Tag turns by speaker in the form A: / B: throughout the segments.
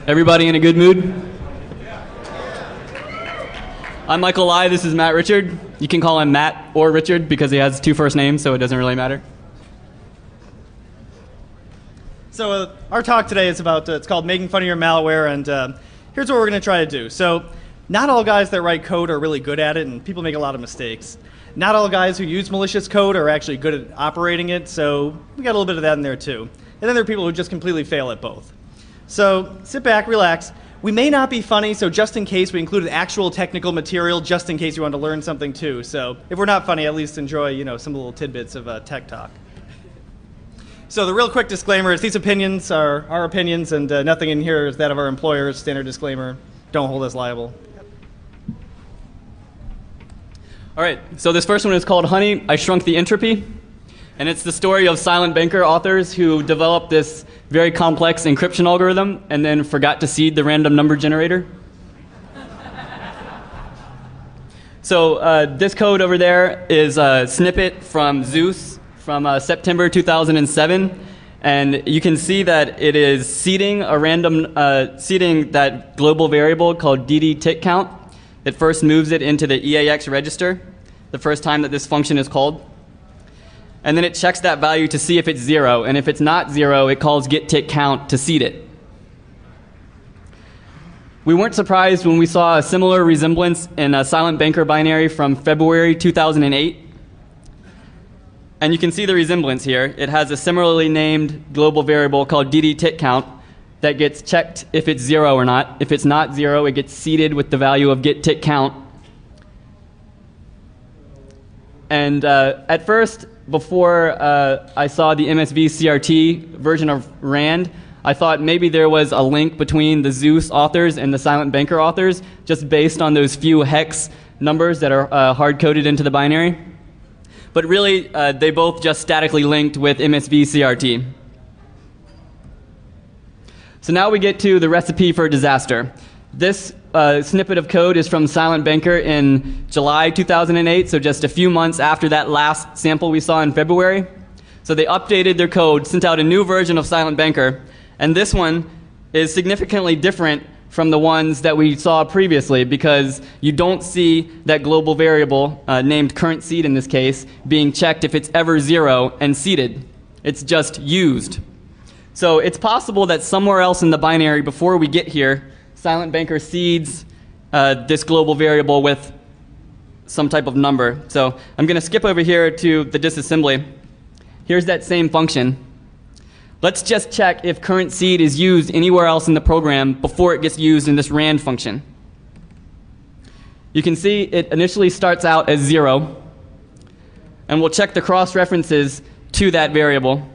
A: Everybody in a good mood? I'm Michael Lai, this is Matt Richard. You can call him Matt or Richard because he has two first names, so it doesn't really matter.
B: So our talk today is about, it's called Making Fun of Your Malware, and here's what we're going to try to do. So not all guys that write code are really good at it, and people make a lot of mistakes. Not all guys who use malicious code are actually good at operating it, so we got a little bit of that in there too. And then there are people who just completely fail at both. So sit back, relax. We may not be funny, so just in case we included actual technical material, just in case you want to learn something too. So if we're not funny, at least enjoy, some little tidbits of tech talk. So the real quick disclaimer is these opinions are our opinions, and nothing in here is that of our employers. Standard disclaimer, don't hold us liable.
A: All right, so this first one is called Honey, I Shrunk the Entropy. And it's the story of silent banker authors who developed this very complex encryption algorithm and then forgot to seed the random number generator. So this code over there is a snippet from Zeus from September 2007. And you can see that it is seeding a random, seeding that global variable called dd tick count. It first moves it into the EAX register the first time that this function is called. And then it checks that value to see if it's 0. And if it's not 0, it calls get tick count to seed it. We weren't surprised when we saw a similar resemblance in a silent banker binary from February 2008. And you can see the resemblance here. It has a similarly named global variable called dd tick count that gets checked if it's 0 or not. If it's not 0, it gets seeded with the value of get tick count. And at first, before I saw the MSV CRT version of RAND, I thought maybe there was a link between the Zeus authors and the silent banker authors, just based on those few hex numbers that are hard-coded into the binary. But really, they both just statically linked with MSV CRT. So now we get to the recipe for disaster. This snippet of code is from Silent Banker in July 2008, so just a few months after that last sample we saw in February. So they updated their code, sent out a new version of Silent Banker, and this one is significantly different from the ones that we saw previously because you don't see that global variable, named current seed in this case, being checked if it's ever 0 and seeded. It's just used. So it's possible that somewhere else in the binary before we get here, Silent Banker seeds this global variable with some type of number. So I'm going to skip over here to the disassembly. Here's that same function. Let's just check if current seed is used anywhere else in the program before it gets used in this rand function. You can see it initially starts out as 0. And we'll check the cross-references to that variable.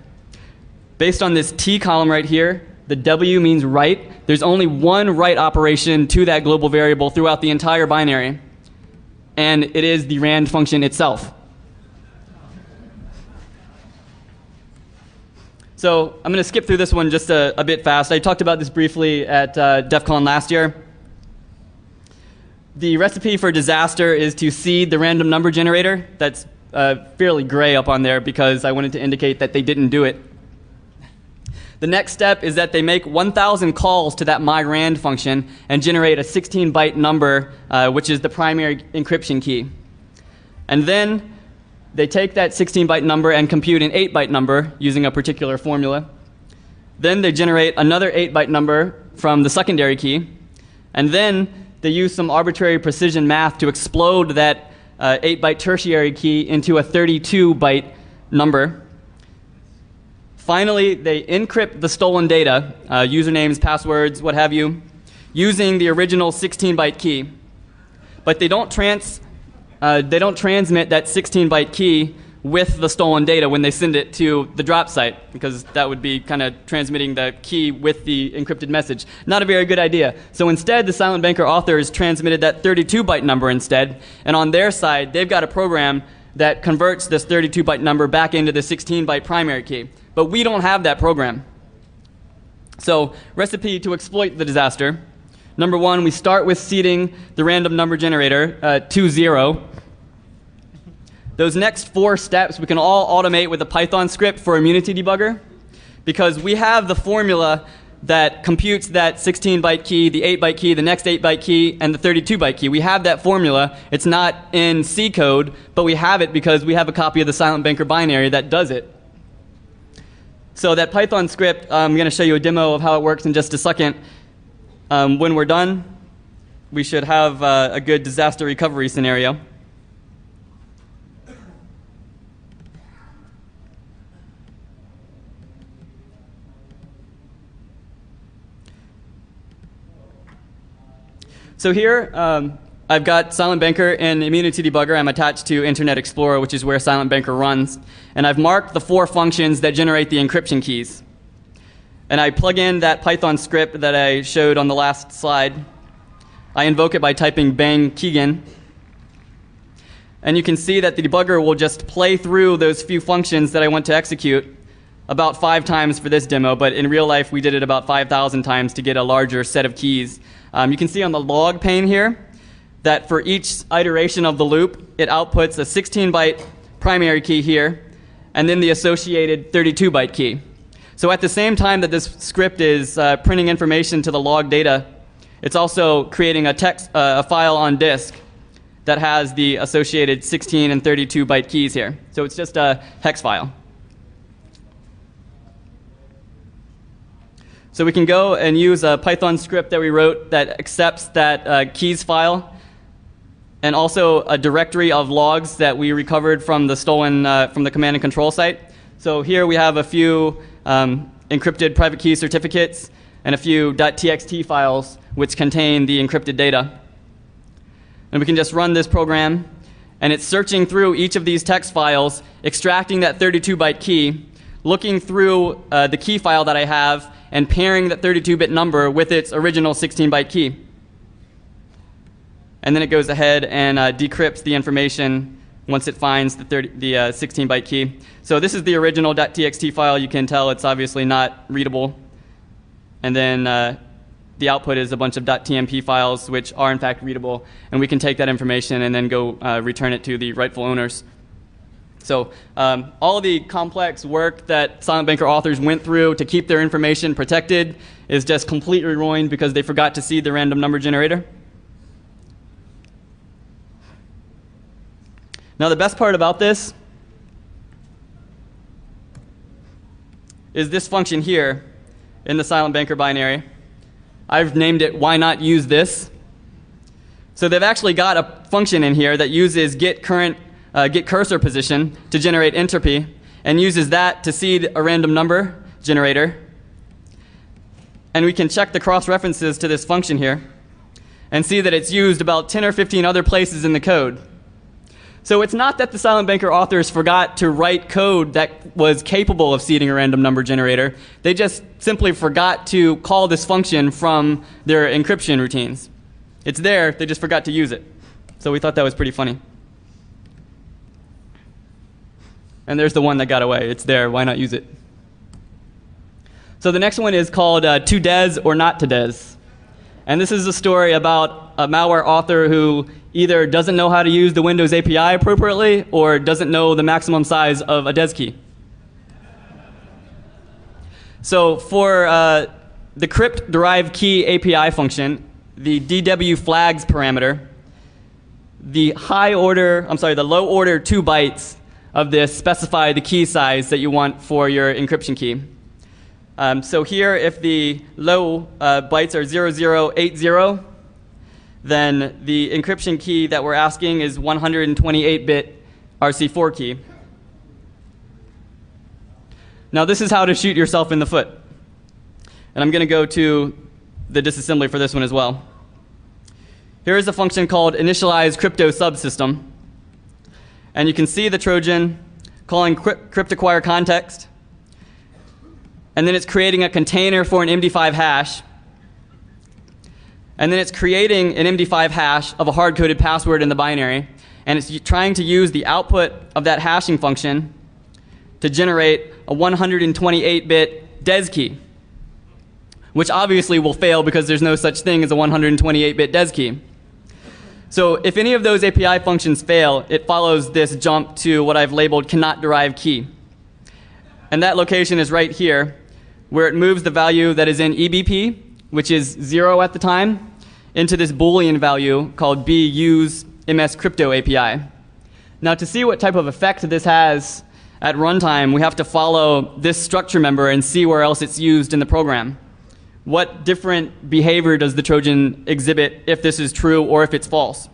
A: Based on this T column right here, the W means write. There's only one write operation to that global variable throughout the entire binary. And it is the rand function itself. So I'm going to skip through this one just a bit fast. I talked about this briefly at DEFCON last year. The recipe for disaster is to seed the random number generator. That's fairly gray up on there because I wanted to indicate that they didn't do it. The next step is that they make 1,000 calls to that myrand function and generate a 16-byte number, which is the primary encryption key. And then they take that 16-byte number and compute an 8-byte number using a particular formula. Then they generate another 8-byte number from the secondary key. And then they use some arbitrary precision math to explode that 8-byte tertiary key into a 32-byte number. Finally, they encrypt the stolen data, usernames, passwords, what have you, using the original 16-byte key. But they don't transmit that 16-byte key with the stolen data when they send it to the drop site, because that would be kind of transmitting the key with the encrypted message. Not a very good idea. So instead, the Silent Banker authors transmitted that 32-byte number instead, and on their side, they've got a program that converts this 32-byte number back into the 16-byte primary key. But we don't have that program. So, recipe to exploit the disaster. Number one, we start with seeding the random number generator to 0. Those next 4 steps we can all automate with a Python script for Immunity Debugger, because we have the formula that computes that 16-byte key, the 8-byte key, the next 8-byte key, and the 32-byte key. We have that formula. It's not in C code, but we have it because we have a copy of the Silent Banker binary that does it. So that Python script, I'm going to show you a demo of how it works in just a second. When we're done, we should have a good disaster recovery scenario. So here, I've got Silent Banker and Immunity Debugger. I'm attached to Internet Explorer, which is where Silent Banker runs. And I've marked the 4 functions that generate the encryption keys. And I plug in that Python script that I showed on the last slide. I invoke it by typing bang keygen. And you can see that the debugger will just play through those few functions that I want to execute about 5 times for this demo, but in real life we did it about 5,000 times to get a larger set of keys. You can see on the log pane here that for each iteration of the loop, it outputs a 16-byte primary key here, and then the associated 32-byte key. So at the same time that this script is printing information to the log data, it's also creating a file on disk that has the associated 16 and 32-byte keys here. So it's just a hex file. So we can go and use a Python script that we wrote that accepts that keys file, and also a directory of logs that we recovered from the stolen from the command and control site. So here we have a few encrypted private key certificates and a few .txt files which contain the encrypted data. And we can just run this program, and it's searching through each of these text files, extracting that 32-byte key, looking through the key file that I have, and pairing that 32-bit number with its original 16-byte key. And then it goes ahead and decrypts the information once it finds the 16-byte key. So this is the original .txt file. You can tell it's obviously not readable. And then the output is a bunch of .tmp files, which are in fact readable. And we can take that information and then go return it to the rightful owners. So all the complex work that Silent Banker authors went through to keep their information protected is just completely ruined because they forgot to seed the random number generator. Now the best part about this is this function here in the Silent Banker binary. I've named it why not use this. So they've actually got a function in here that uses get cursor position to generate entropy, and uses that to seed a random number generator. And we can check the cross references to this function here and see that it's used about 10 or 15 other places in the code. So it's not that the Silent Banker authors forgot to write code that was capable of seeding a random number generator. They just simply forgot to call this function from their encryption routines. It's there, they just forgot to use it. So we thought that was pretty funny. And there's the one that got away. It's there, why not use it? So the next one is called To Des or Not to Des. And this is a story about a malware author who either doesn't know how to use the Windows API appropriately or doesn't know the maximum size of a des key. So for the crypt derived key API function, the DW flags parameter, the low order 2 bytes of this specify the key size that you want for your encryption key. So here, if the low bytes are 0080, then the encryption key that we're asking is 128-bit RC4 key. Now this is how to shoot yourself in the foot. And I'm going to go to the disassembly for this one as well. Here is a function called initialize crypto subsystem. And you can see the Trojan calling crypt acquire context. And then it's creating a container for an MD5 hash. And then it's creating an MD5 hash of a hard-coded password in the binary. And it's trying to use the output of that hashing function to generate a 128-bit des key, which obviously will fail because there's no such thing as a 128-bit des key. So if any of those API functions fail, it follows this jump to what I've labeled cannot derive key. And that location is right here, where it moves the value that is in EBP, which is 0 at the time, into this Boolean value called buse ms crypto API. Now, to see what type of effect this has at runtime, we have to follow this structure member and see where else it's used in the program. What different behavior does the Trojan exhibit if this is true or if it's false?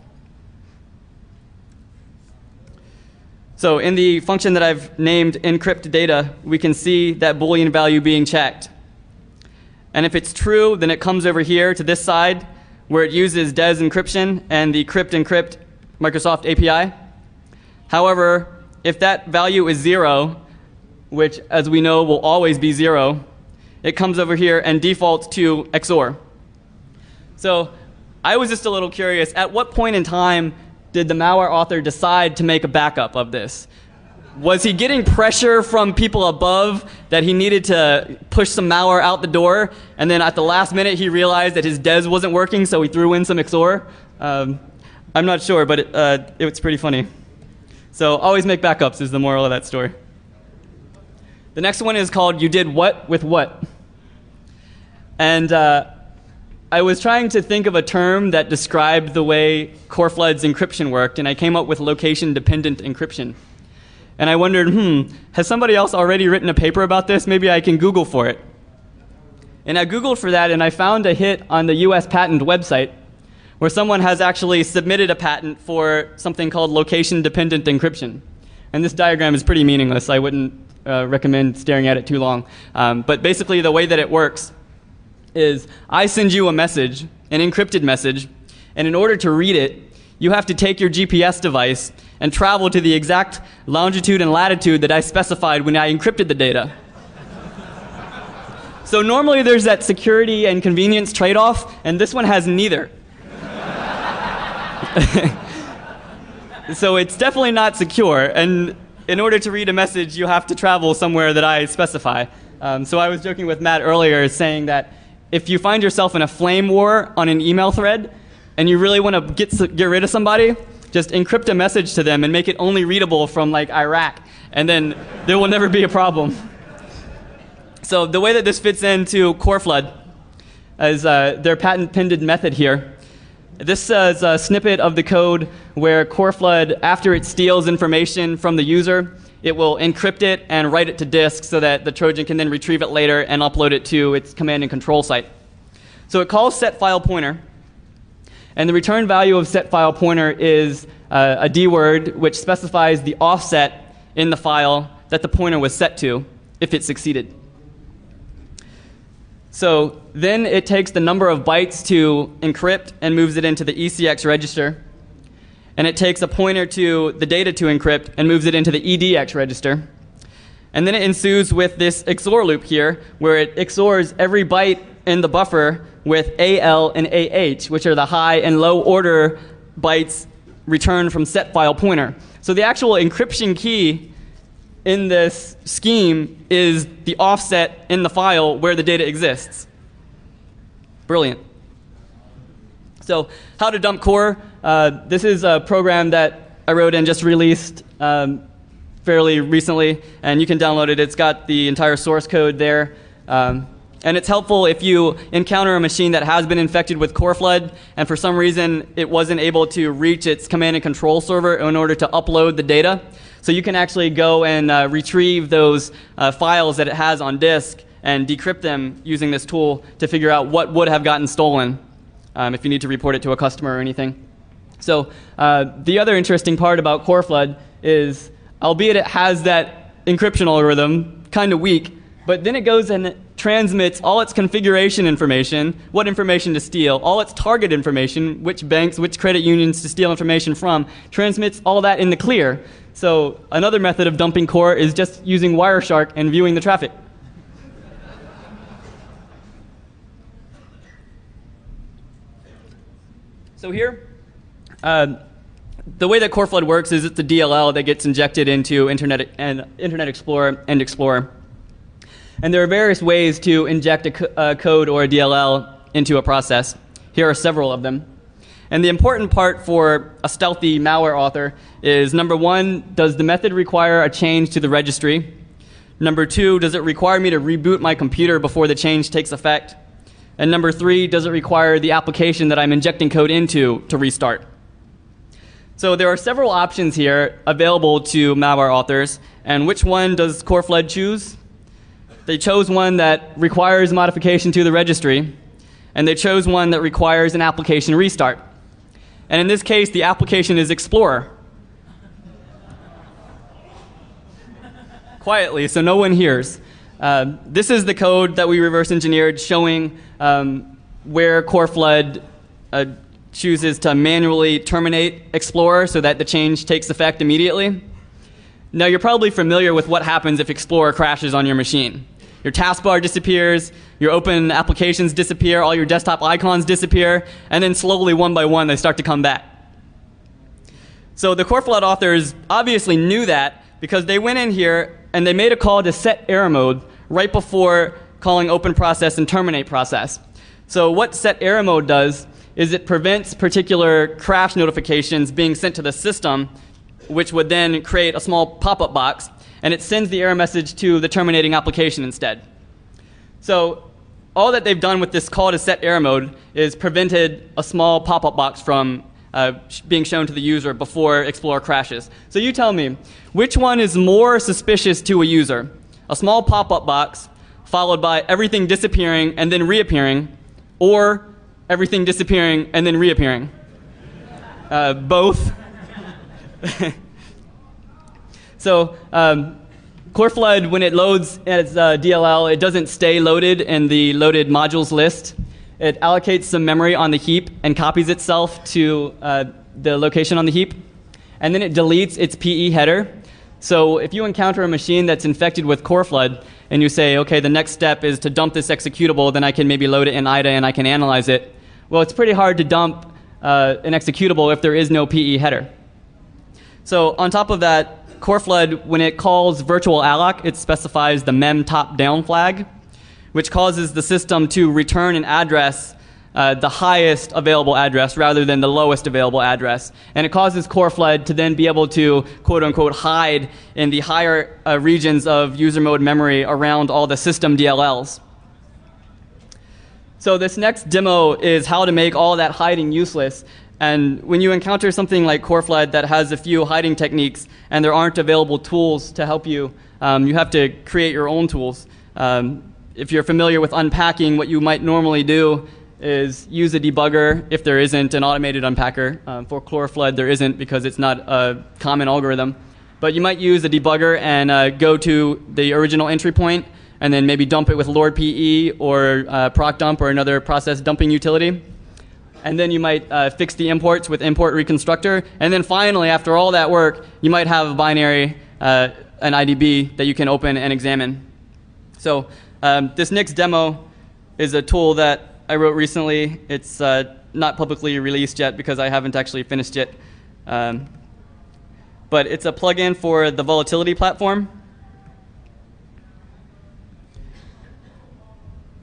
A: So in the function that I've named encrypt data, we can see that Boolean value being checked. And if it's true, then it comes over here to this side where it uses DES encryption and the crypt encrypt Microsoft API. However, if that value is 0, which as we know will always be 0, it comes over here and defaults to XOR. So I was just a little curious, at what point in time did the malware author decide to make a backup of this? Was he getting pressure from people above that he needed to push some malware out the door, and then at the last minute he realized that his DES wasn't working, so he threw in some XOR? I'm not sure, but it was pretty funny. So always make backups is the moral of that story. The next one is called You Did What with What? And I was trying to think of a term that described the way Coreflood's encryption worked, and I came up with location-dependent encryption. And I wondered, has somebody else already written a paper about this? Maybe I can Google for it. And I Googled for that, and I found a hit on the US patent website where someone has actually submitted a patent for something called location-dependent encryption. And this diagram is pretty meaningless. I wouldn't recommend staring at it too long. But basically the way that it works is I send you a message, an encrypted message, and in order to read it, you have to take your GPS device and travel to the exact longitude and latitude that I specified when I encrypted the data. So normally there's that security and convenience trade-off, and this one has neither. So it's definitely not secure, and in order to read a message, you have to travel somewhere that I specify. So I was joking with Matt earlier saying that if you find yourself in a flame war on an email thread and you really want to get rid of somebody, just encrypt a message to them and make it only readable from like Iraq, and then there will never be a problem. So the way that this fits into Coreflood is their patent-pending method here. This is a snippet of the code where Coreflood, after it steals information from the user, it will encrypt it and write it to disk so that the Trojan can then retrieve it later and upload it to its command and control site. So it calls setFilePointer, and the return value of setFilePointer is a D word which specifies the offset in the file that the pointer was set to if it succeeded. So then it takes the number of bytes to encrypt and moves it into the ECX register. And it takes a pointer to the data to encrypt and moves it into the EDX register. And then it ensues with this XOR loop here, where it XORs every byte in the buffer with AL and AH, which are the high and low order bytes returned from setFilePointer. So the actual encryption key in this scheme is the offset in the file where the data exists. Brilliant. So how to dump core. This is a program that I wrote and just released fairly recently, and you can download it. It's got the entire source code there. And it's helpful if you encounter a machine that has been infected with Coreflood, and for some reason it wasn't able to reach its command and control server in order to upload the data. So you can actually go and retrieve those files that it has on disk and decrypt them using this tool to figure out what would have gotten stolen if you need to report it to a customer or anything. So the other interesting part about Coreflood is, albeit it has that encryption algorithm, kind of weak, but then it goes and transmits all its configuration information, what information to steal, all its target information, which banks, which credit unions to steal information from, transmits all that in the clear. So another method of dumping core is just using Wireshark and viewing the traffic. So here, the way that Coreflood works is it's a DLL that gets injected into Internet Explorer and Explorer. And there are various ways to inject a code or a DLL into a process. Here are several of them. And the important part for a stealthy malware author is, number one, does the method require a change to the registry? Number 2, does it require me to reboot my computer before the change takes effect? And number 3, does it require the application that I'm injecting code into to restart? So there are several options here available to malware authors. And which one does CoreFlood choose? They chose one that requires modification to the registry, and they chose one that requires an application restart. And in this case, the application is Explorer. Quietly, so no one hears. This is the code that we reverse engineered showing where CoreFlood chooses to manually terminate Explorer so that the change takes effect immediately. Now, you're probably familiar with what happens if Explorer crashes on your machine. Your taskbar disappears, your open applications disappear, all your desktop icons disappear, and then slowly, one by one, they start to come back. So the CoreFlood authors obviously knew that because they went in here and they made a call to set error mode right before calling open process and terminate process. So what set error mode does is it prevents particular crash notifications being sent to the system, which would then create a small pop-up box, and it sends the error message to the terminating application instead. So all that they've done with this call to set error mode is prevented a small pop-up box from being shown to the user before Explorer crashes. So you tell me, which one is more suspicious to a user? A small pop-up box followed by everything disappearing and then reappearing, or everything disappearing and then reappearing? Both. So CoreFlood, when it loads as DLL, it doesn't stay loaded in the loaded modules list. It allocates some memory on the heap and copies itself to the location on the heap. And then it deletes its PE header. So if you encounter a machine that's infected with CoreFlood and you say, okay, the next step is to dump this executable, then I can maybe load it in IDA and I can analyze it. Well, it's pretty hard to dump an executable if there is no PE header. So on top of that, CoreFlood, when it calls virtual alloc, it specifies the mem top-down flag, which causes the system to return an address, the highest available address rather than the lowest available address. And it causes CoreFlood to then be able to, quote-unquote, hide in the higher regions of user mode memory around all the system DLLs. So this next demo is how to make all that hiding useless. And when you encounter something like CoreFlood that has a few hiding techniques and there aren't available tools to help you, you have to create your own tools. If you're familiar with unpacking, what you might normally do is use a debugger if there isn't an automated unpacker. For CoreFlood, there isn't because it's not a common algorithm. But you might use a debugger and go to the original entry point and then maybe dump it with LordPE or procdump or another process dumping utility. And then you might fix the imports with import reconstructor. And then finally, after all that work, you might have a binary, an IDB that you can open and examine. So this next demo is a tool that I wrote recently. It's not publicly released yet because I haven't actually finished it. But it's a plugin for the volatility platform.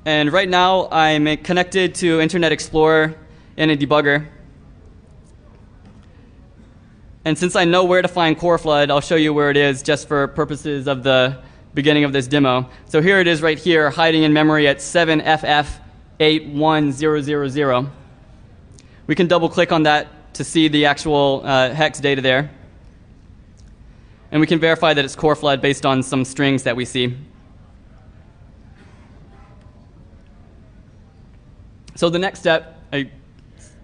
A: And right now, I'm connected to Internet Explorer in a debugger. And since I know where to find CoreFlood, I'll show you where it is just for purposes of the beginning of this demo. So here it is right here, hiding in memory at 7FF81000. We can double click on that to see the actual hex data there. And we can verify that it's CoreFlood based on some strings that we see. So the next step,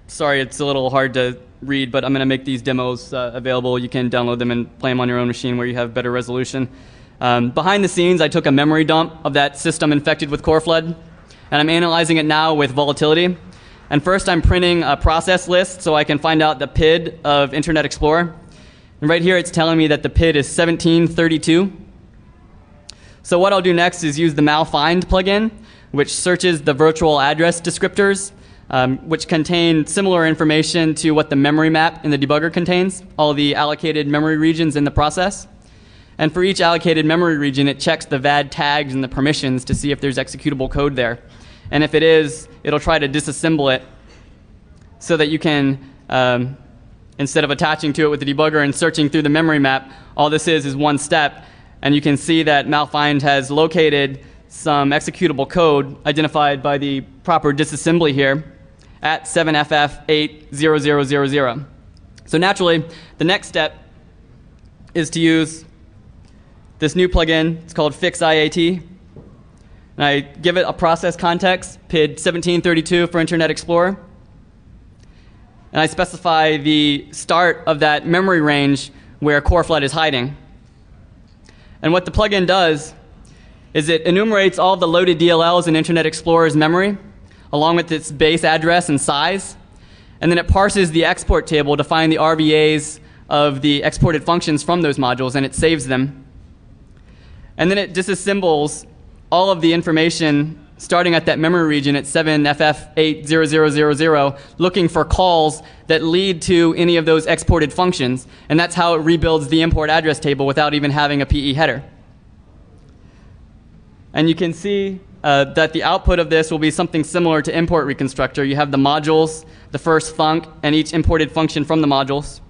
A: sorry, it's a little hard to read, but I'm going to make these demos available. You can download them and play them on your own machine where you have better resolution. Behind the scenes, I took a memory dump of that system infected with CoreFlood, and I'm analyzing it now with volatility. And first, I'm printing a process list so I can find out the PID of Internet Explorer. And right here, it's telling me that the PID is 1732. So what I'll do next is use the malfind plugin, which searches the virtual address descriptors, which contain similar information to what the memory map in the debugger contains, all the allocated memory regions in the process. And for each allocated memory region, it checks the VAD tags and the permissions to see if there's executable code there. And if it is, it'll try to disassemble it so that you can, instead of attaching to it with the debugger and searching through the memory map, all this is one step. And you can see that malfind has located some executable code identified by the proper disassembly here at 7FF80000. So naturally, the next step is to use this new plugin. It's called FixIAT. And I give it a process context, PID 1732 for Internet Explorer. And I specify the start of that memory range where core flood is hiding. And what the plugin does is it enumerates all of the loaded DLLs in Internet Explorer's memory, along with its base address and size. And then it parses the export table to find the RVAs of the exported functions from those modules, and it saves them. And then it disassembles all of the information starting at that memory region at 7FF80000, looking for calls that lead to any of those exported functions. And that's how it rebuilds the import address table without even having a PE header. And you can see that the output of this will be something similar to import reconstructor. You have the modules, the first func, and each imported function from the modules.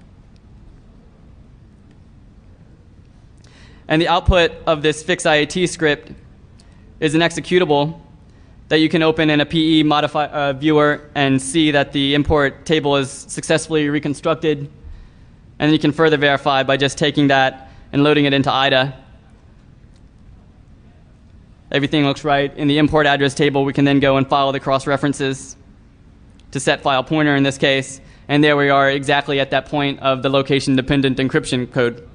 A: And the output of this FixIAT script is an executable that you can open in a PE viewer and see that the import table is successfully reconstructed. And you can further verify by just taking that and loading it into IDA. Everything looks right. In the import address table, we can then go and follow the cross references to set file pointer in this case. And there we are exactly at that point of the location dependent encryption code.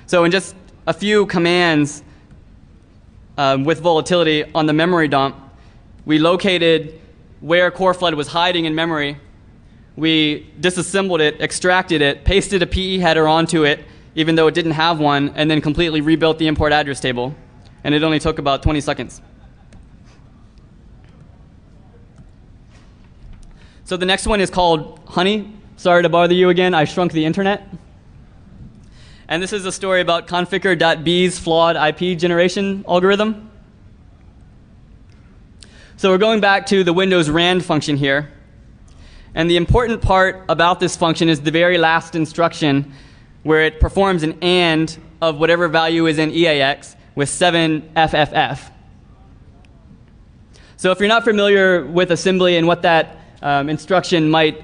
A: So in just a few commands with volatility on the memory dump, we located where core flood was hiding in memory. We disassembled it, extracted it, pasted a PE header onto it, even though it didn't have one, and then completely rebuilt the import address table. And it only took about 20 seconds. So the next one is called Honey. Sorry to bother you again. I shrunk the internet. And this is a story about configure.b's flawed IP generation algorithm. So we're going back to the Windows rand function here. And the important part about this function is the very last instruction where it performs an AND of whatever value is in EAX with 7FFF. So if you're not familiar with assembly and what that instruction might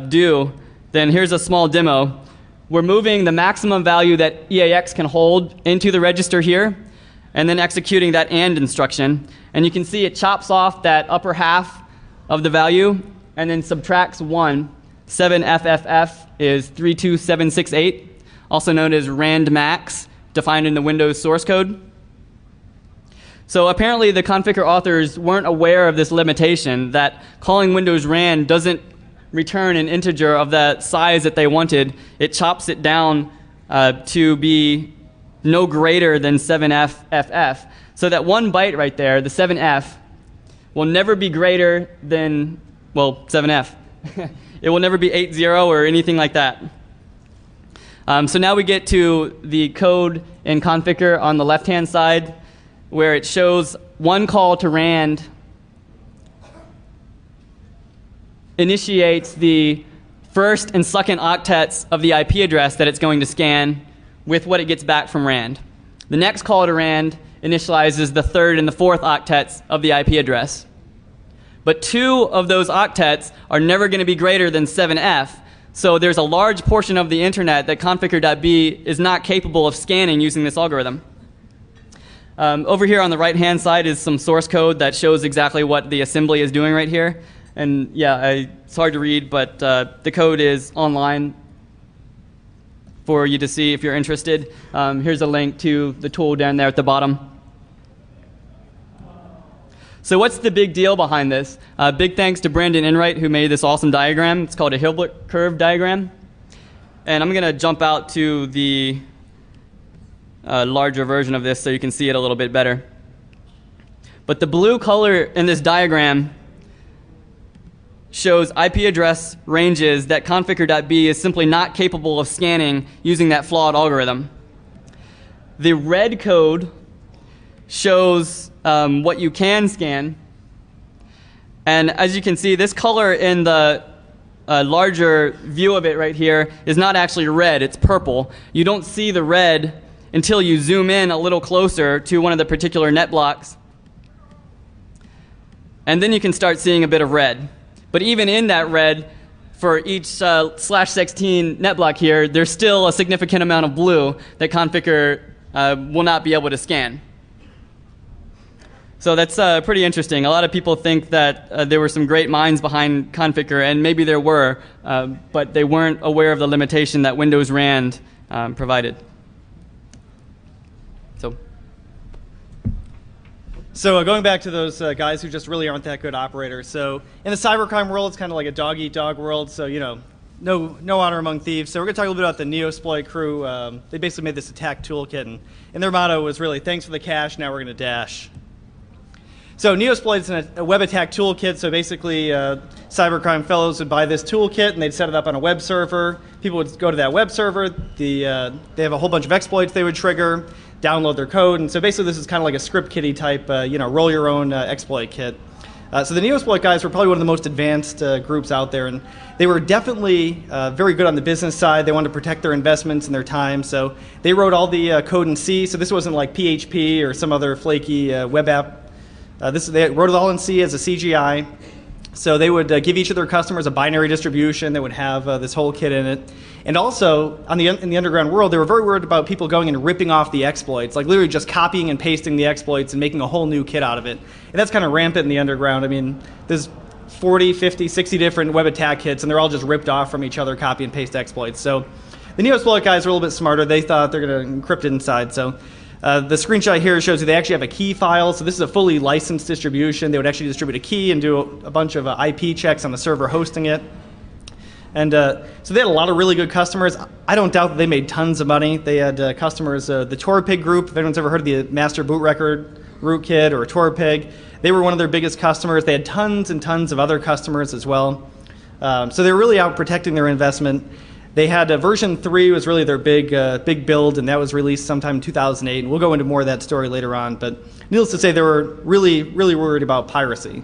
A: do, then here's a small demo. We're moving the maximum value that EAX can hold into the register here, and then executing that AND instruction. And you can see it chops off that upper half of the value and then subtracts 1. 7FFF is 32768, also known as rand max, defined in the Windows source code. So apparently the configure authors weren't aware of this limitation, that calling Windows rand doesn't return an integer of the size that they wanted. It chops it down to be no greater than 7FFF. So that one byte right there, the 7F, will never be greater than, well, 7F. It will never be 80 or anything like that. So now we get to the code in configure on the left-hand side, where it shows one call to rand initiates the first and second octets of the IP address that it's going to scan with what it gets back from rand. The next call to rand initializes the third and the fourth octets of the IP address. But 2 of those octets are never going to be greater than 7F. So there's a large portion of the internet that configure.b is not capable of scanning using this algorithm. Over here on the right-hand side is some source code that shows exactly what the assembly is doing right here. And yeah, it's hard to read, but the code is online for you to see if you're interested. Here's a link to the tool down there at the bottom. So what's the big deal behind this? Big thanks to Brandon Enright, who made this awesome diagram. It's called a Hilbert curve diagram. And I'm going to jump out to the larger version of this so you can see it a little bit better. But the blue color in this diagram shows IP address ranges that configure.b is simply not capable of scanning using that flawed algorithm. The red code shows what you can scan. And as you can see, this color in the larger view of it right here is not actually red, it's purple. You don't see the red until you zoom in a little closer to one of the particular net blocks. And then you can start seeing a bit of red. But even in that red, for each /16 net block here, there's still a significant amount of blue that Conficker will not be able to scan. So that's pretty interesting. A lot of people think that there were some great minds behind Conficker, and maybe there were, but they weren't aware of the limitation that Windows RAND provided.
B: So going back to those guys who just really aren't that good operators. So in the cybercrime world, it's kind of like a dog-eat-dog world. So, you know, no honor among thieves. So we're going to talk a little bit about the Neosploit crew. They basically made this attack toolkit, and their motto was really, thanks for the cash, now we're going to dash. So Neosploit is a web attack toolkit. So basically, cybercrime fellows would buy this toolkit, and they'd set it up on a web server. People would go to that web server. They have a whole bunch of exploits they would trigger, download their code. And so basically, this is kind of like a script kiddie type, roll your own exploit kit. So the Neosploit guys were probably one of the most advanced groups out there, and they were definitely very good on the business side. They wanted to protect their investments and their time, so they wrote all the code in C. So this wasn't like PHP or some other flaky web app. They wrote it all in C as a CGI. So they would give each of their customers a binary distribution that would have this whole kit in it. And also, in the underground world, they were very worried about people going and ripping off the exploits, like literally just copying and pasting the exploits and making a whole new kit out of it. And that's kind of rampant in the underground. I mean, there's 40, 50, 60 different web attack kits, and they're all just ripped off from each other, copy and paste exploits. So the Neosploit guys were a little bit smarter. They thought they're going to encrypt it inside. So the screenshot here shows you they actually have a key file. So this is a fully licensed distribution. They would actually distribute a key and do a bunch of IP checks on the server hosting it. And so they had a lot of really good customers. I don't doubt that they made tons of money. They had customers, the Torpig group, if anyone's ever heard of the Master Boot Record rootkit or Torpig, they were one of their biggest customers. They had tons and tons of other customers as well. So they were really out protecting their investment. They had version 3 was really their big build, and that was released sometime in 2008. And we'll go into more of that story later on. But needless to say, they were really, really worried about piracy.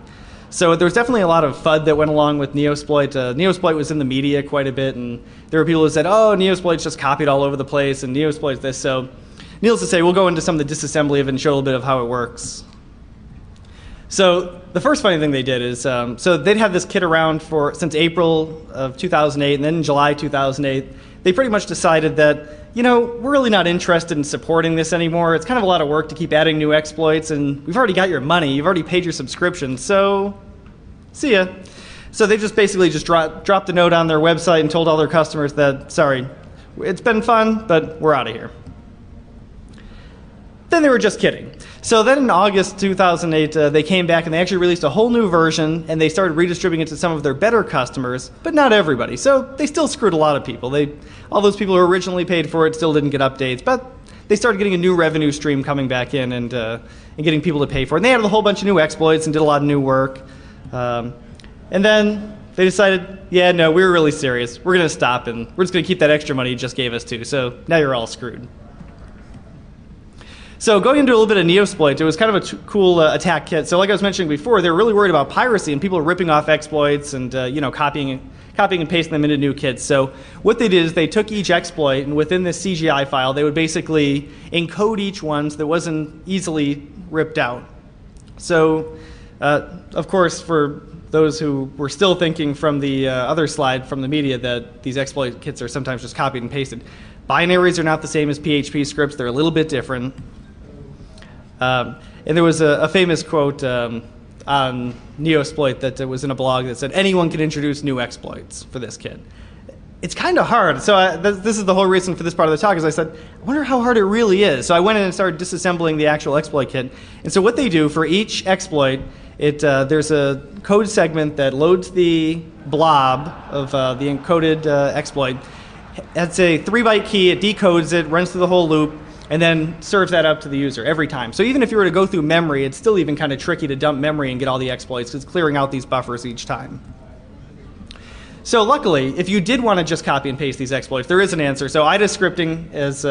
B: So there was definitely a lot of FUD that went along with Neosploit. Neosploit was in the media quite a bit, and there were people who said, oh, Neosploit's just copied all over the place, and Neosploit's this. So needless to say, we'll go into some of the disassembly of it and show a little bit of how it works. So the first funny thing they did is, so they'd had this kit around since April of 2008, and then in July 2008, they pretty much decided that, we're really not interested in supporting this anymore. It's kind of a lot of work to keep adding new exploits, and we've already got your money. You've already paid your subscription, so see ya. So they just basically dropped a note on their website and told all their customers that, sorry, it's been fun, but we're out of here. Then they were just kidding. So then in August 2008, they came back and they actually released a whole new version, and they started redistributing it to some of their better customers, but not everybody. So they still screwed a lot of people. All those people who originally paid for it still didn't get updates, but they started getting a new revenue stream coming back in and getting people to pay for it. And they added a whole bunch of new exploits and did a lot of new work. And then they decided, yeah, no, we were really serious. We're going to stop, and we're just going to keep that extra money you just gave us too. So now you're all screwed. So going into a little bit of Neosploit, it was kind of a cool attack kit. So like I was mentioning before, they were really worried about piracy, and people were ripping off exploits and copying and pasting them into new kits. So what they did is they took each exploit, and within this CGI file, they would basically encode each one so that it wasn't easily ripped out. So of course, for those who were still thinking from the other slide from the media that these exploit kits are sometimes just copied and pasted, binaries are not the same as PHP scripts. They're a little bit different. And there was a famous quote on Neosploit that was in a blog that said, anyone can introduce new exploits for this kit. It's kind of hard. So this is the whole reason for this part of the talk, is I said, I wonder how hard it really is. So I went in and started disassembling the actual exploit kit. And so what they do for each exploit, there's a code segment that loads the blob of the encoded exploit. It's a 3-byte key. It decodes it, runs through the whole loop, and then serves that up to the user every time. So even if you were to go through memory, it's still even kind of tricky to dump memory and get all the exploits, because it's clearing out these buffers each time. So luckily, if you did want to just copy and paste these exploits, there is an answer. So IDA scripting is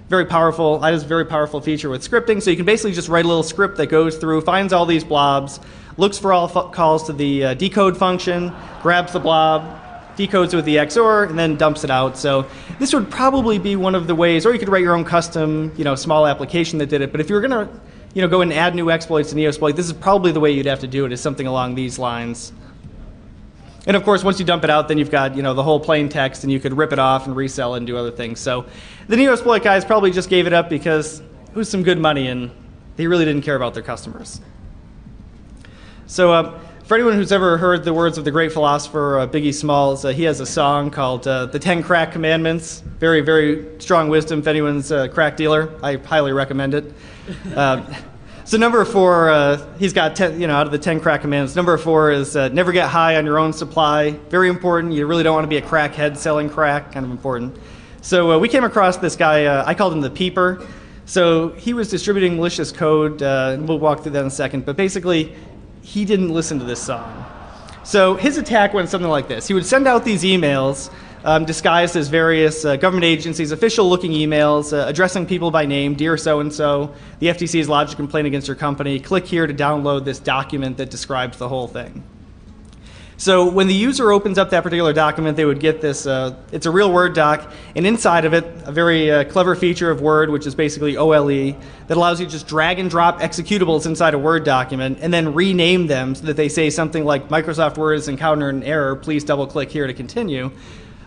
B: very powerful. IDA's a very powerful feature with scripting. So you can basically just write a little script that goes through, finds all these blobs, looks for all calls to the decode function, grabs the blob, decodes it with the XOR, and then dumps it out. So this would probably be one of the ways, or you could write your own custom, small application that did it. But if you were going to, go and add new exploits to Neosploit, this is probably the way you'd have to do it, is something along these lines. And of course, once you dump it out, then you've got, the whole plain text, and you could rip it off and resell it and do other things. So the Neosploit guys probably just gave it up because it was some good money, and they really didn't care about their customers. So for anyone who's ever heard the words of the great philosopher Biggie Smalls, he has a song called The 10 Crack Commandments. Very, very strong wisdom. If anyone's a crack dealer, I highly recommend it. So number 4, he's got 10, out of the 10 crack commandments, number 4 is never get high on your own supply. Very important. You really don't want to be a crackhead selling crack. Kind of important. So we came across this guy. I called him the Peeper. So he was distributing malicious code, and we'll walk through that in a second. But basically, he didn't listen to this song. So his attack went something like this. He would send out these emails disguised as various government agencies, official-looking emails addressing people by name, dear so-and-so, the FTC's lodged a complaint against your company. Click here to download this document that describes the whole thing. So when the user opens up that particular document, they would get this, it's a real Word doc, and inside of it, a very clever feature of Word, which is basically OLE, that allows you to just drag and drop executables inside a Word document and then rename them so that they say something like Microsoft Word has encountered an error, please double-click here to continue.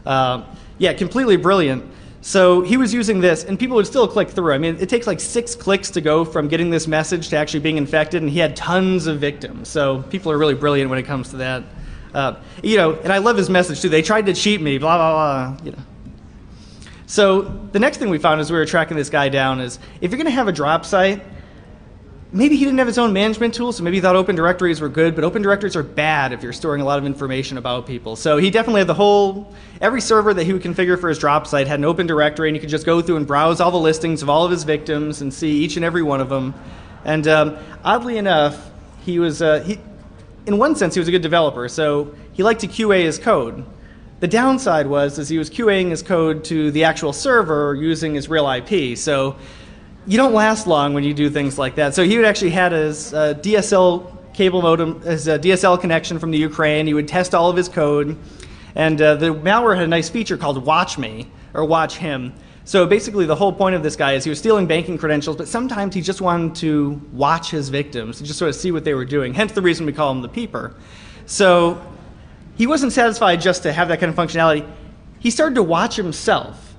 B: Yeah, completely brilliant. So he was using this, and people would still click through. I mean, it takes like 6 clicks to go from getting this message to actually being infected, and he had tons of victims. So people are really brilliant when it comes to that. And I love his message too. They tried to cheat me, blah, blah, blah. So the next thing we found as we were tracking this guy down is if you're going to have a drop site, maybe he didn't have his own management tool, so maybe he thought open directories were good, but open directories are bad if you're storing a lot of information about people. So he definitely had every server that he would configure for his drop site had an open directory, and you could just go through and browse all the listings of all of his victims and see each and every one of them. And oddly enough, he was, in one sense, he was a good developer, so he liked to QA his code. The downside was he was QAing his code to the actual server using his real IP. So you don't last long when you do things like that. So he would actually had his DSL cable modem, his DSL connection from the Ukraine. He would test all of his code. And the malware had a nice feature called Watch Me, or Watch Him. So basically the whole point of this guy is he was stealing banking credentials, but sometimes he just wanted to watch his victims and just sort of see what they were doing, hence the reason we call him the Peeper. So he wasn't satisfied just to have that kind of functionality. He started to watch himself.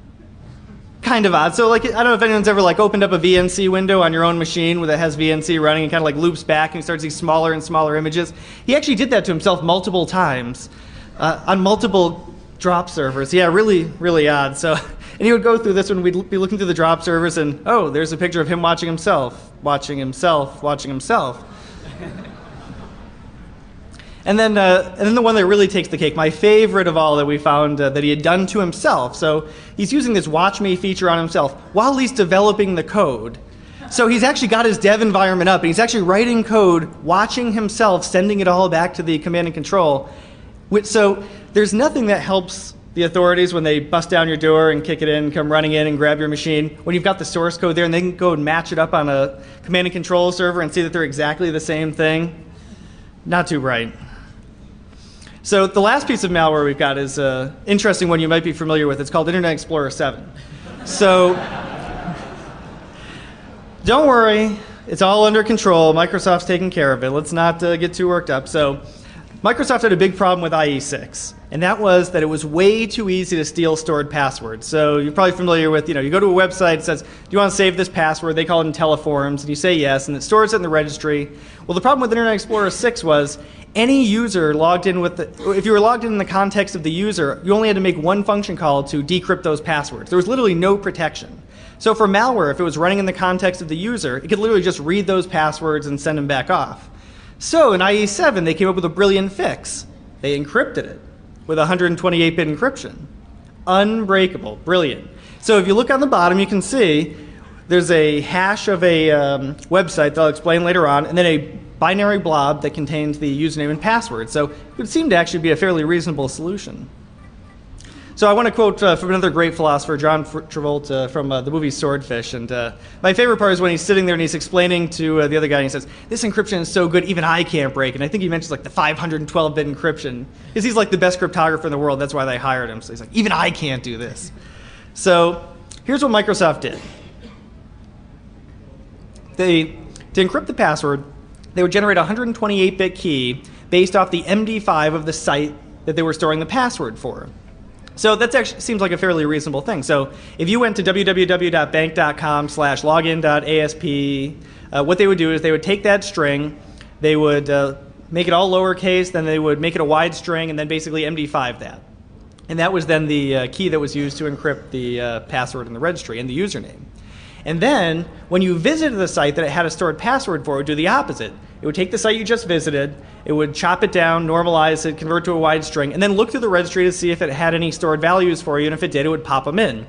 B: Kind of odd. So I don't know if anyone's ever opened up a VNC window on your own machine that has VNC running and kind of loops back and you start to see smaller and smaller images. He actually did that to himself multiple times on multiple drop servers. Yeah, really, really odd. So, and he would go through this when we'd be looking through the drop servers and, oh, there's a picture of him watching himself, watching himself, watching himself. And then the one that really takes the cake, my favorite of all that we found that he had done to himself. So he's using this Watch Me feature on himself while he's developing the code. So he's actually got his dev environment up, and he's actually writing code, watching himself, sending it all back to the command and control. So there's nothing that helps the authorities when they bust down your door and kick it in, come running in and grab your machine, when you've got the source code there and they can go and match it up on a command and control server and see that they're exactly the same thing. Not too bright. So the last piece of malware we've got is an interesting one you might be familiar with. It's called Internet Explorer 7. So don't worry, it's all under control. Microsoft's taking care of it. Let's not get too worked up. So Microsoft had a big problem with IE6, and that was that it was way too easy to steal stored passwords. So you're probably familiar with, you go to a website, it says, do you want to save this password? They call it IntelliForms, and you say yes, and it stores it in the registry. Well, the problem with Internet Explorer 6 was any user logged in if you were logged in the context of the user, you only had to make one function call to decrypt those passwords. There was literally no protection. So for malware, if it was running in the context of the user, it could literally just read those passwords and send them back off. So in IE7, they came up with a brilliant fix. They encrypted it with 128-bit encryption. Unbreakable. Brilliant. So if you look on the bottom, you can see there's a hash of a website that I'll explain later on, and then a binary blob that contains the username and password. So it would seem to actually be a fairly reasonable solution. So I want to quote from another great philosopher, John Travolta, from the movie Swordfish. And my favorite part is when he's sitting there and he's explaining to the other guy, and he says, "This encryption is so good, even I can't break." And I think he mentions like the 512-bit encryption, because he's like the best cryptographer in the world. That's why they hired him. So he's like, even I can't do this. So here's what Microsoft did. To encrypt the password, they would generate a 128-bit key based off the MD5 of the site that they were storing the password for. So that actually seems like a fairly reasonable thing. So if you went to www.bank.com/login.asp, what they would do is they would take that string, they would make it all lowercase, then they would make it a wide string, and then basically MD5 that. And that was then the key that was used to encrypt the password in the registry and the username. And then, when you visited the site that it had a stored password for, it would do the opposite. It would take the site you just visited, it would chop it down, normalize it, convert to a wide string, and then look through the registry to see if it had any stored values for you, and if it did, it would pop them in.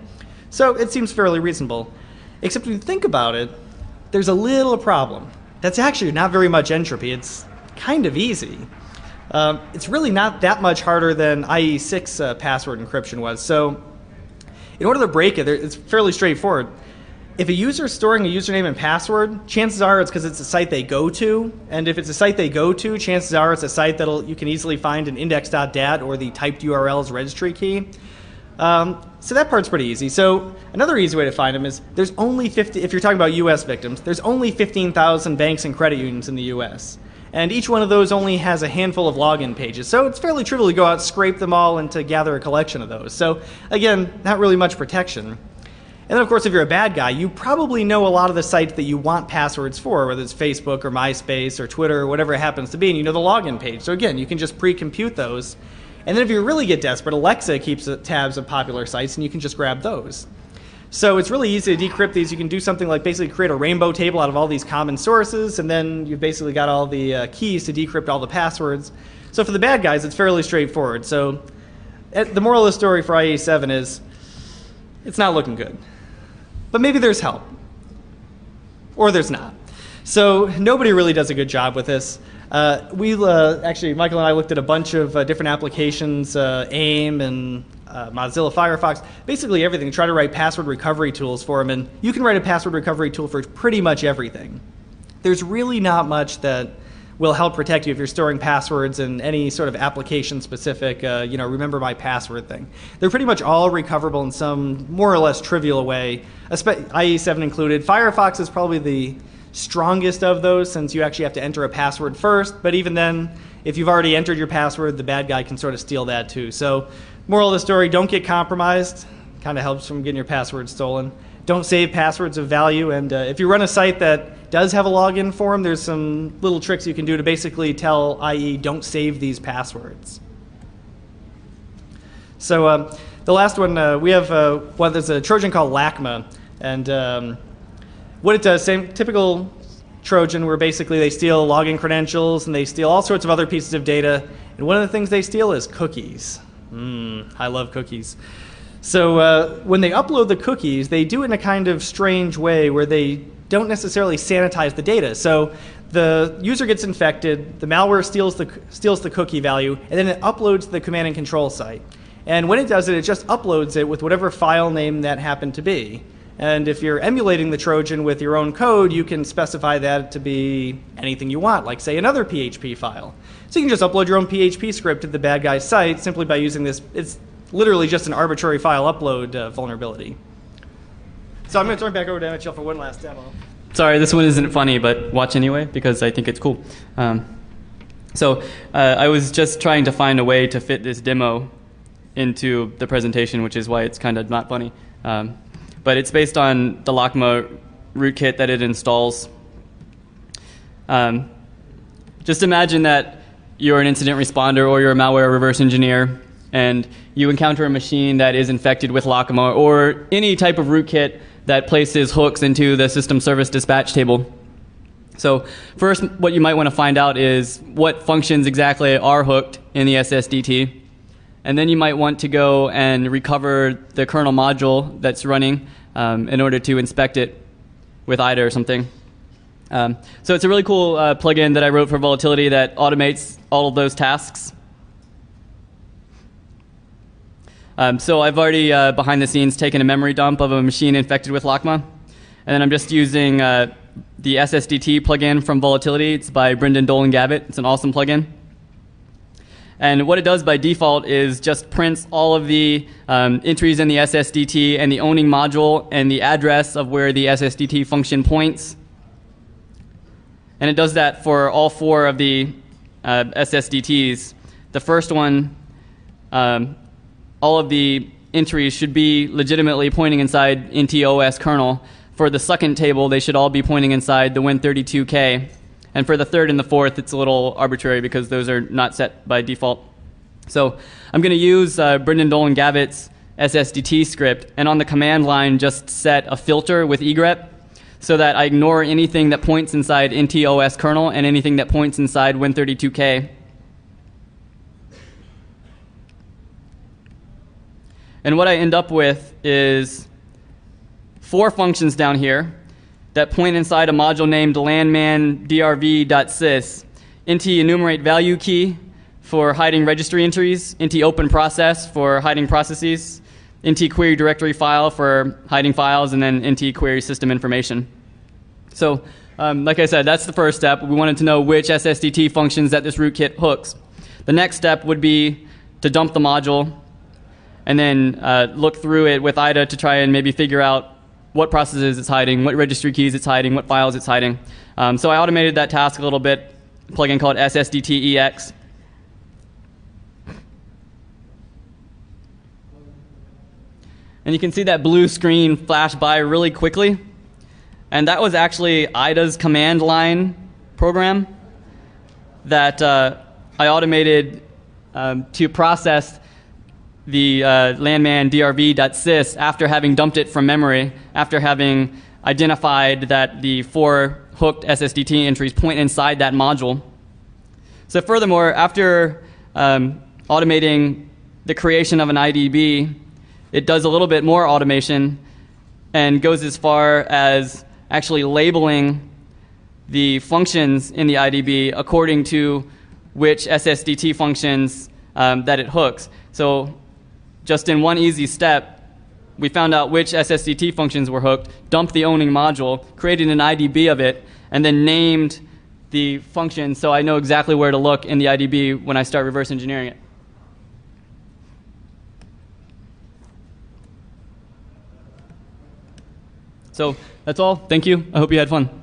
B: So it seems fairly reasonable. Except when you think about it, there's a little problem. That's actually not very much entropy. It's kind of easy. It's really not that much harder than IE6 password encryption was. So in order to break it, it's fairly straightforward. If a user is storing a username and password, chances are it's because it's a site they go to. And if it's a site they go to, chances are it's a site that you can easily find in index.dat or the typed URL's registry key. So that part's pretty easy. So another easy way to find them is there's only if you're talking about US victims, there's only 15,000 banks and credit unions in the US. And each one of those only has a handful of login pages. So it's fairly trivial to go out, scrape them all, and to gather a collection of those. So again, not really much protection. And then, of course, if you're a bad guy, you probably know a lot of the sites that you want passwords for, whether it's Facebook or MySpace or Twitter or whatever it happens to be, and you know the login page. So again, you can just pre-compute those. And then if you really get desperate, Alexa keeps tabs of popular sites, and you can just grab those. So it's really easy to decrypt these. You can do something like basically create a rainbow table out of all these common sources, and then you've basically got all the keys to decrypt all the passwords. So for the bad guys, it's fairly straightforward. So the moral of the story for IE7 is it's not looking good. But maybe there's help. Or there's not. So nobody really does a good job with this. Actually, Michael and I looked at a bunch of different applications, AIM and Mozilla Firefox, basically everything, try to write password recovery tools for them. And you can write a password recovery tool for pretty much everything. There's really not much that will help protect you if you're storing passwords in any sort of application-specific, remember my password thing. They're pretty much all recoverable in some more or less trivial way, IE7 included. Firefox is probably the strongest of those, since you actually have to enter a password first. But even then, if you've already entered your password, the bad guy can sort of steal that too. So moral of the story, don't get compromised. Kind of helps from getting your password stolen. Don't save passwords of value. And if you run a site that does have a login form, there's some little tricks you can do to basically tell IE, don't save these passwords. So the last one, we have there's a Trojan called LACMA. And what it does, same typical Trojan, where basically they steal login credentials and they steal all sorts of other pieces of data. And one of the things they steal is cookies. I love cookies. So when they upload the cookies, they do it in a kind of strange way where they don't necessarily sanitize the data. So the user gets infected, the malware steals the cookie value, and then it uploads to the command and control site. And when it does it, it just uploads it with whatever file name that happened to be. And if you're emulating the Trojan with your own code, you can specify that to be anything you want, like, say, another PHP file. So you can just upload your own PHP script to the bad guy's site simply by using this. It's literally just an arbitrary file upload vulnerability. So I'm going to turn back over to MHL for one last demo.
A: Sorry, this one isn't funny, but watch anyway because I think it's cool. I was just trying to find a way to fit this demo into the presentation, which is why it's kind of not funny. But it's based on the LACMA rootkit that it installs. Just imagine that you're an incident responder or you're a malware reverse engineer, and you encounter a machine that is infected with LACMA or any type of rootkit that places hooks into the system service dispatch table. So first, what you might want to find out is what functions exactly are hooked in the SSDT. And then you might want to go and recover the kernel module that's running in order to inspect it with IDA or something. So it's a really cool plugin that I wrote for volatility that automates all of those tasks. So I've already, behind the scenes, taken a memory dump of a machine infected with LACMA. And then I'm just using the SSDT plugin from Volatility. It's by Brendan Dolan Gavitt. It's an awesome plugin. And what it does by default is just prints all of the entries in the SSDT and the owning module and the address of where the SSDT function points. And it does that for all 4 of the SSDTs. The first one, all of the entries should be legitimately pointing inside NTOS kernel. For the second table, they should all be pointing inside the Win32K. And for the third and the fourth, it's a little arbitrary because those are not set by default. So I'm going to use Brendan Dolan Gavitt's SSDT script, and on the command line, just set a filter with egrep so that I ignore anything that points inside NTOS kernel and anything that points inside Win32K. And what I end up with is 4 functions down here that point inside a module named landman_drv.sys, int enumerate value key for hiding registry entries, int open process for hiding processes, int query directory file for hiding files, and then int query system information. So like I said, that's the first step. We wanted to know which SSDT functions that this rootkit hooks. The next step would be to dump the module and then look through it with IDA to try and maybe figure out what processes it's hiding, what registry keys it's hiding, what files it's hiding. So I automated that task a little bit, a plugin called SSDTEX. And you can see that blue screen flash by really quickly. And that was actually IDA's command line program that I automated to process the landman_drv.sys after having dumped it from memory, after having identified that the 4 hooked SSDT entries point inside that module. So furthermore, after automating the creation of an IDB, it does a little bit more automation and goes as far as actually labeling the functions in the IDB according to which SSDT functions that it hooks. So just in one easy step, we found out which SSDT functions were hooked, dumped the owning module, created an IDB of it, and then named the function so I know exactly where to look in the IDB when I start reverse engineering it. So that's all. Thank you. I hope you had fun.